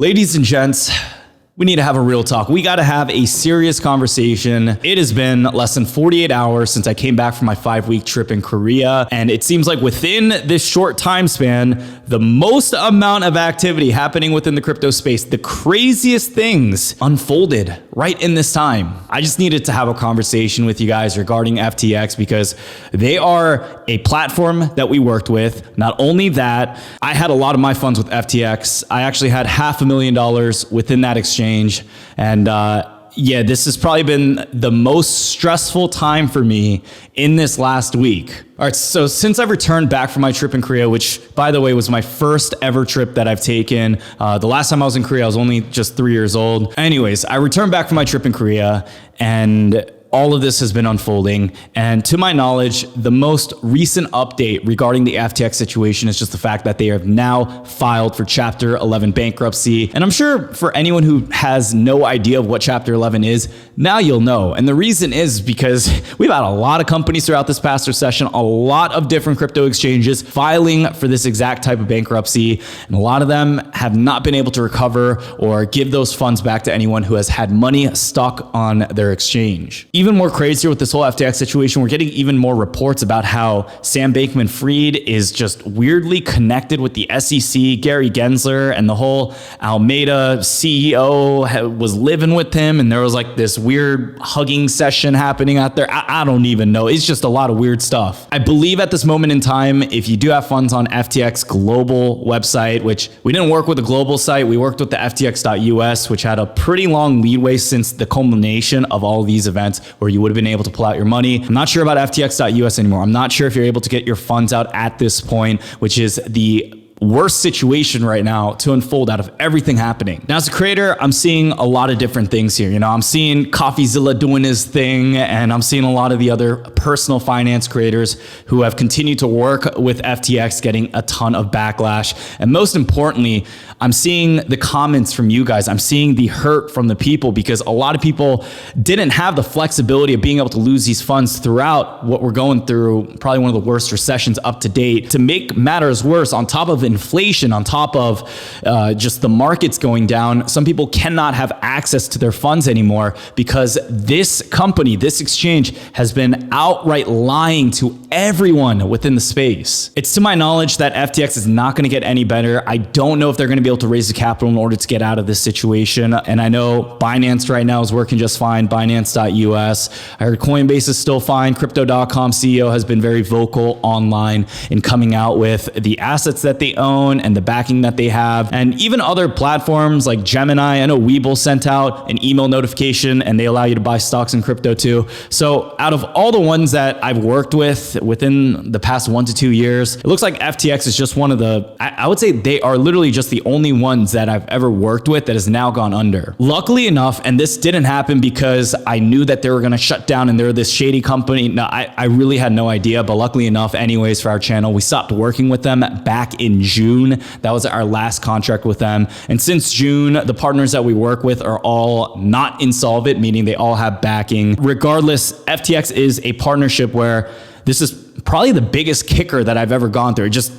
Ladies and gents, we need to have a real talk. We got to have a serious conversation. It has been less than 48 hours since I came back from my 5-week trip in Korea. And it seems like within this short time span, the most amount of activity happening within the crypto space, the craziest things unfolded right in this time. I just needed to have a conversation with you guys regarding FTX because they are a platform that we worked with. Not only that, I had a lot of my funds with FTX. I actually had $500,000 within that exchange. And yeah, this has probably been the most stressful time for me in this last week. All right, so since I've returned back from my trip in Korea, which by the way was my first ever trip that I've taken, the last time I was in Korea, I was only just 3 years old. Anyways, I returned back from my trip in Korea and all of this has been unfolding. And to my knowledge, the most recent update regarding the FTX situation is just the fact that they have now filed for Chapter 11 bankruptcy. And I'm sure for anyone who has no idea of what Chapter 11 is, now you'll know. And the reason is because we've had a lot of companies throughout this past recession, a lot of different crypto exchanges filing for this exact type of bankruptcy. And a lot of them have not been able to recover or give those funds back to anyone who has had money stuck on their exchange. Even more crazier with this whole FTX situation, we're getting even more reports about how Sam Bankman-Fried is just weirdly connected with the SEC, Gary Gensler, and the whole Alameda CEO was living with him, and there was like this weird hugging session happening out there. I don't even know. It's just a lot of weird stuff. I believe at this moment in time, if you do have funds on FTX global website, which we didn't work with the global site, we worked with the FTX.US, which had a pretty long leadway since the culmination of all of these events where you would have been able to pull out your money. I'm not sure about FTX.US anymore. I'm not sure if you're able to get your funds out at this point, which is the worst situation right now to unfold out of everything happening. Now, as a creator, I'm seeing a lot of different things here. You know, I'm seeing CoffeeZilla doing his thing, and I'm seeing a lot of the other personal finance creators who have continued to work with FTX getting a ton of backlash. And most importantly, I'm seeing the comments from you guys. I'm seeing the hurt from the people because a lot of people didn't have the flexibility of being able to lose these funds throughout what we're going through, probably one of the worst recessions up to date. To make matters worse, on top of inflation, on top of just the markets going down, some people cannot have access to their funds anymore because this company, this exchange has been outright lying to everyone within the space. It's to my knowledge that FTX is not going to get any better. I don't know if they're going to be able to raise the capital in order to get out of this situation. And I know Binance right now is working just fine, Binance.US. I heard Coinbase is still fine. Crypto.com CEO has been very vocal online in coming out with the assets that they own and the backing that they have. And even other platforms like Gemini, I know Webull sent out an email notification and they allow you to buy stocks in crypto too. So out of all the ones that I've worked with within the past 1 to 2 years, it looks like FTX is just one of the, I would say they are literally just the only ones that I've ever worked with that has now gone under. Luckily enough, and this didn't happen because I knew that they were going to shut down and they're this shady company. No, I really had no idea, but luckily enough, anyways, for our channel, we stopped working with them back in June. That was our last contract with them. And since June, the partners that we work with are all not insolvent, meaning they all have backing. Regardless, FTX is a partnership where this is probably the biggest kicker that I've ever gone through. Just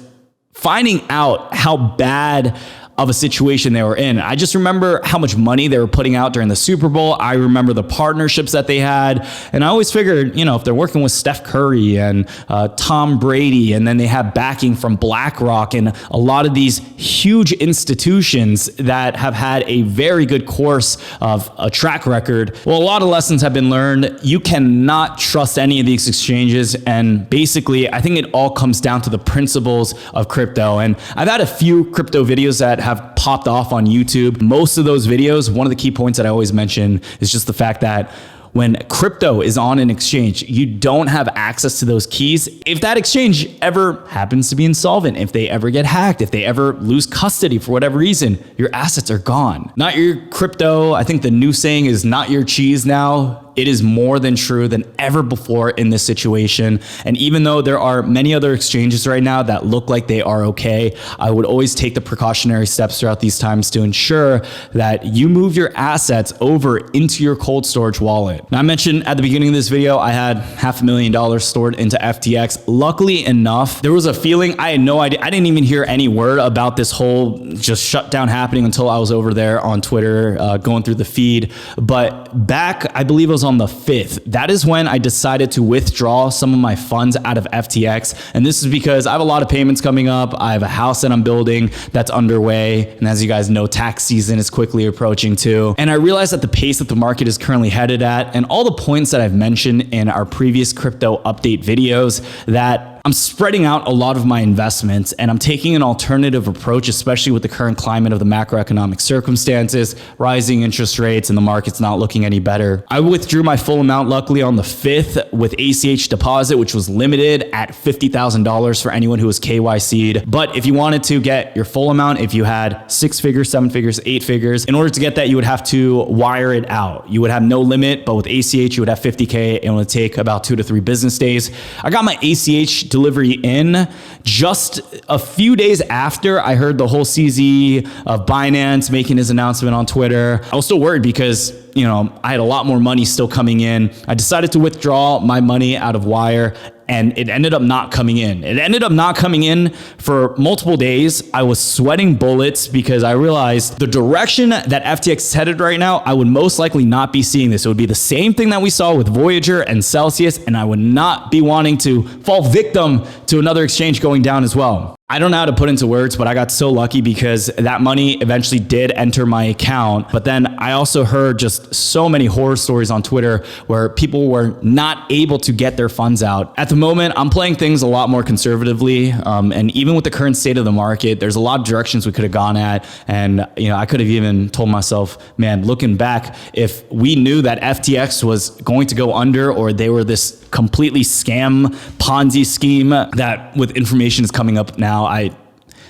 finding out how bad of a situation they were in. I just remember how much money they were putting out during the Super Bowl. I remember the partnerships that they had. And I always figured, you know, if they're working with Steph Curry and Tom Brady, and then they have backing from BlackRock and a lot of these huge institutions that have had a very good course of a track record. Well, a lot of lessons have been learned. You cannot trust any of these exchanges. And basically, I think it all comes down to the principles of crypto. And I've had a few crypto videos that have popped off on YouTube. Most of those videos, one of the key points that I always mention is just the fact that when crypto is on an exchange, you don't have access to those keys. If that exchange ever happens to be insolvent, if they ever get hacked, if they ever lose custody for whatever reason, your assets are gone. Not your crypto. I think the new saying is not your cheese now. it is more than true than ever before in this situation. And even though there are many other exchanges right now that look like they are okay, I would always take the precautionary steps throughout these times to ensure that you move your assets over into your cold storage wallet. Now, I mentioned at the beginning of this video, I had $500,000 stored into FTX. Luckily enough, there was a feeling, I had no idea. I didn't even hear any word about this whole just shutdown happening until I was over there on Twitter, going through the feed. But back, I believe it was on the 5th, that is when I decided to withdraw some of my funds out of FTX. And this is because I have a lot of payments coming up. I have a house that I'm building that's underway. And as you guys know, tax season is quickly approaching too. And I realized that the pace that the market is currently headed at, and all the points that I've mentioned in our previous crypto update videos, that I'm spreading out a lot of my investments and I'm taking an alternative approach, especially with the current climate of the macroeconomic circumstances, rising interest rates, and the market's not looking any better. I withdrew my full amount, luckily, on the 5th with ACH deposit, which was limited at $50,000 for anyone who was KYC'd. But if you wanted to get your full amount, if you had 6 figures, 7 figures, 8 figures, in order to get that, you would have to wire it out. You would have no limit, but with ACH, you would have 50K. It would take about 2 to 3 business days. I got my ACH delivery in just a few days after I heard the whole CZ of Binance making his announcement on Twitter. I was still worried because, you know, I had a lot more money still coming in. I decided to withdraw my money out of Wire, and it ended up not coming in. It ended up not coming in for multiple days. I was sweating bullets because I realized the direction that FTX is headed right now, I would most likely not be seeing this. It would be the same thing that we saw with Voyager and Celsius, and I would not be wanting to fall victim to another exchange going down as well. I don't know how to put into words, but I got so lucky because that money eventually did enter my account. But then I also heard just so many horror stories on Twitter where people were not able to get their funds out. At the moment, I'm playing things a lot more conservatively. And even with the current state of the market, there's a lot of directions we could have gone at. And, you know, I could have even told myself, man, looking back, if we knew that FTX was going to go under, or they were this completely scam Ponzi scheme that with information is coming up now,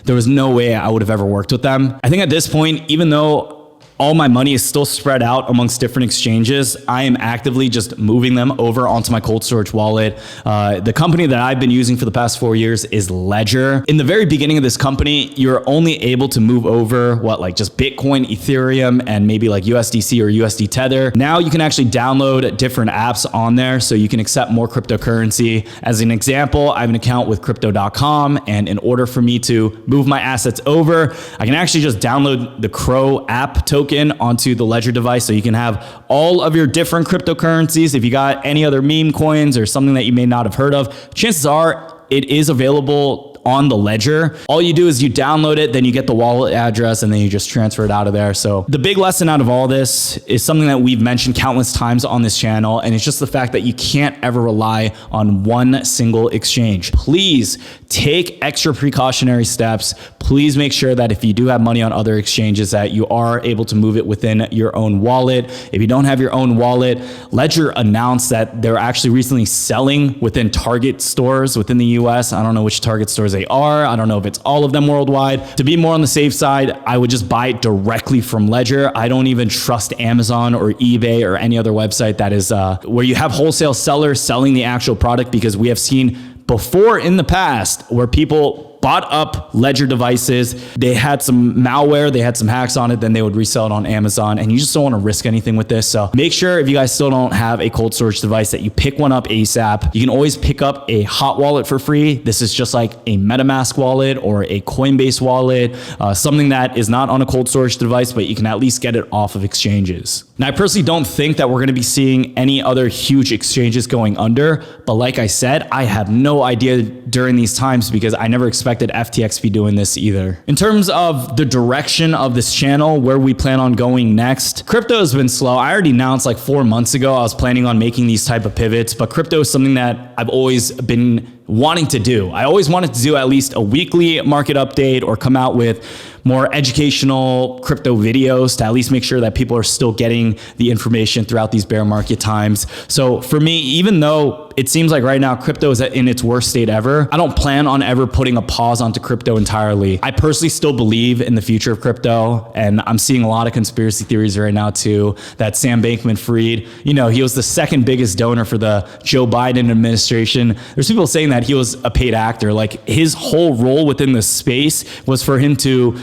there was no way I would have ever worked with them. I think at this point, even though all my money is still spread out amongst different exchanges, I am actively just moving them over onto my cold storage wallet. The company that I've been using for the past 4 years is Ledger. In the very beginning of this company, you're only able to move over like just Bitcoin, Ethereum, and maybe like USDC or USD Tether. Now you can actually download different apps on there so you can accept more cryptocurrency. As an example, I have an account with crypto.com, and in order for me to move my assets over, I can actually just download the Crow app token onto the Ledger device, so you can have all of your different cryptocurrencies. If you got any other meme coins or something that you may not have heard of, chances are it is available on the Ledger. All you do is you download it, then you get the wallet address, and then you just transfer it out of there. So the big lesson out of all this is something that we've mentioned countless times on this channel, and it's just the fact that you can't ever rely on one single exchange. Please take extra precautionary steps. Please make sure that if you do have money on other exchanges, that you are able to move it within your own wallet. If you don't have your own wallet, Ledger announced that they're actually recently selling within Target stores within the US. I don't know which Target stores they are. I don't know if it's all of them worldwide. To be more on the safe side, I would just buy it directly from Ledger. I don't even trust Amazon or eBay or any other website that is where you have wholesale sellers selling the actual product, because we have seen before in the past where people bought up Ledger devices, they had some malware, they had some hacks on it, then they would resell it on Amazon, and you just don't want to risk anything with this. So make sure, if you guys still don't have a cold storage device, that you pick one up ASAP. You can always pick up a hot wallet for free. This is just like a MetaMask wallet or a Coinbase wallet, something that is not on a cold storage device, but you can at least get it off of exchanges. Now, I personally don't think that we're going to be seeing any other huge exchanges going under, but like I said, I have no idea during these times because I never expected FTX to be doing this either. In terms of the direction of this channel, where we plan on going next, crypto has been slow. I already announced like 4 months ago I was planning on making these type of pivots, but crypto is something that I've always been wanting to do. I always wanted to do at least a weekly market update or come out with more educational crypto videos to at least make sure that people are still getting the information throughout these bear market times. So for me, even though it seems like right now crypto is in its worst state ever, I don't plan on ever putting a pause onto crypto entirely. I personally still believe in the future of crypto, and I'm seeing a lot of conspiracy theories right now too, that Sam Bankman-Fried, he was the second biggest donor for the Joe Biden administration. There's people saying that he was a paid actor. Like, his whole role within this space was for him to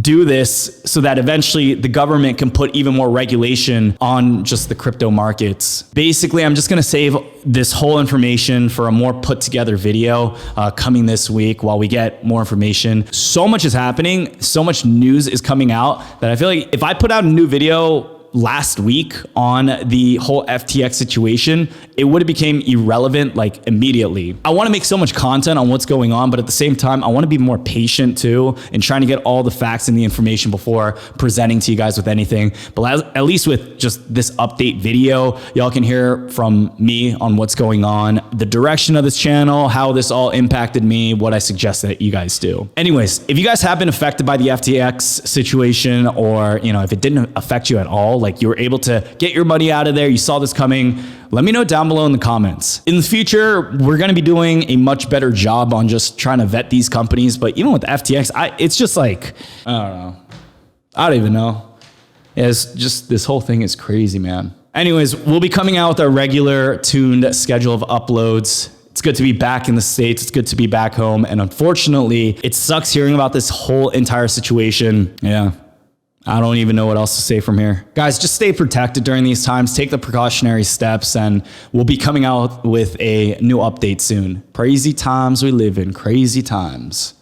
do this so that eventually the government can put even more regulation on just the crypto markets. Basically, I'm just going to save this whole information for a more put together video coming this week while we get more information. So much is happening. So much news is coming out that I feel like if I put out a new video last week on the whole FTX situation, it would have became irrelevant like immediately. I want to make so much content on what's going on, but at the same time, I want to be more patient too and trying to get all the facts and the information before presenting to you guys with anything. But at least with just this update video, y'all can hear from me on what's going on, the direction of this channel, how this all impacted me, what I suggest that you guys do. Anyways, if you guys have been affected by the FTX situation, or if it didn't affect you at all, like you were able to get your money out of there, you saw this coming, let me know down below in the comments. In the future, we're going to be doing a much better job on just trying to vet these companies. But even with FTX, it's just like, I don't know. I don't even know. It's just, this whole thing is crazy, man. Anyways, we'll be coming out with a regular tuned schedule of uploads. It's good to be back in the States. It's good to be back home. And unfortunately, it sucks hearing about this whole entire situation. Yeah. I don't even know what else to say from here. Guys, just stay protected during these times. Take the precautionary steps, and we'll be coming out with a new update soon. Crazy times we live in, crazy times.